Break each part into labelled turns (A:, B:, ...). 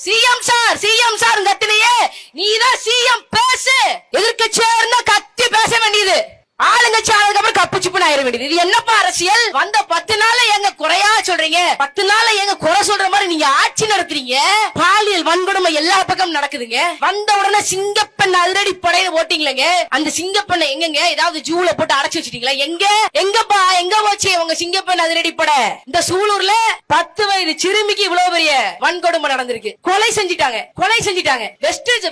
A: CM sir கத்திலேயே நீதான் CM பேசு. எதிர்க்கட்சியா இருந்தா கத்தி பேச வேண்டியது, ஆளுங்கட்சி ஆனதுக்கு அப்புறம் கப்பு சிப்புன்னு ஆயிட வேண்டியது. இது என்னப்பா அரசியல்? வந்த 10 நாள்ல எங்க குறையா சொல்றீங்க, 10 நாள்ல எங்க குறை சொல்ற மாதிரி நீங்க ஆட்சி நடத்துறீங்க. பாலியல் வன்கொடுமை எல்லா பக்கம் நடக்குதுங்க. வந்த உடனே சிங்கப்பெண் அதிரடி படையில ஓட்டிங்களேங்க. அந்த சிங்கப்பெண்ணை எங்கங்க ஏதாவது ஜூல போட்டு அடைச்சு வச்சிட்டீங்களா? எங்கப்பா எங்க போச்சு உங்க சிங்கப்பெண் அதிரடி படை? இந்த சூலூர்ல 10 வயது சிறுமிக்கு இவ்வளவு பெரிய வன்கொடுமை நடந்திருக்கு. கொலை செஞ்சிட்டாங்க.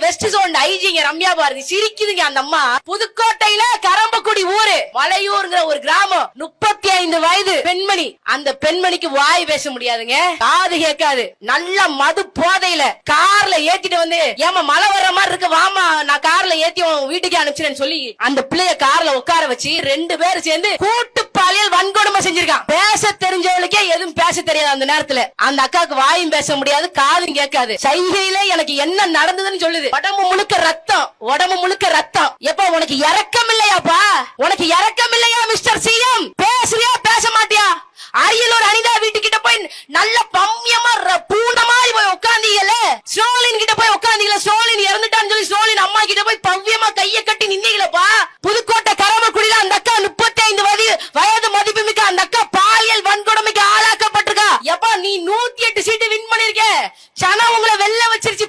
A: வெஸ்ட் ஜோன் ஐஜிங்க ரம்யா பாரதி சிரிக்குதுங்க. அந்த அம்மா புதுக்கோட்டையில கரம்பக்குடி ஊரு மலையூர்ங்கிற ஒரு கிராமம், 35 வயது பெண்மணி. அந்த பெண்மணிக்கு வாய் பேச முடியாதுங்க, காது கேட்காது. நல்ல மது போதையில கார்ல ஏத்திட்டு வந்து, ஏமா மழை வர்ற மாதிரி இருக்கு வாமா நான் கார்ல ஏத்தி வீட்டுக்கு அனுப்பிச்சிட்டேன்னு சொல்லி அந்த பிள்ளைய கார்ல உட்கார வச்சு 2 பேரும் சேர்ந்து கூட்டு பாலியல் வன்கொடுமை செஞ்சிருக்கான். பேச தெரிஞ்சவளுக்கே எதுவும் பேச தெரியாது. அந்த நேரத்துல அந்த அக்காவுக்கு வாயும் பேச முடியாது, காதும் கேட்காது. சைகையில எனக்கு என்ன நடந்ததுன்னு சொல்லுது. உடம்பு முழுக்க ரத்தம். எப்ப உனக்கு இரக்கம் இல்லையாப்பா? உனக்கு இரக்கம் இல்லையா மிஸ்டர் சிஎம்? பேசுறியா பேச மாட்டியா? அரியலூர் அனிதா வீட்டுக்கிட்ட போய் நல்ல பம்யமா பூண்ட மாதிரி போய் உட்கார்ந்தீங்கல்ல, ஸ்டாலின் கிட்ட போய் உட்கார்ந்தீங்கல்ல, ஸ்டாலின் இறந்துட்டான்னு சொல்லி ஸ்டாலின் அம்மா கிட்ட போய் பவ்யமா கைய கட்டி நின்னீங்களப்பா. புதுக்கோட்டை கரமக்குடியில அந்த அக்கா 35 வயது மதிப்புமிக்க அந்த அக்கா பாலியல் வன்கொடுமைக்கு ஆளாக்கப்பட்டிருக்கா. எப்பா நீ 108 சீட்டு வின் பண்ணிருக்க, சனம் உங்களை வெல்ல வச்சிருச்சு.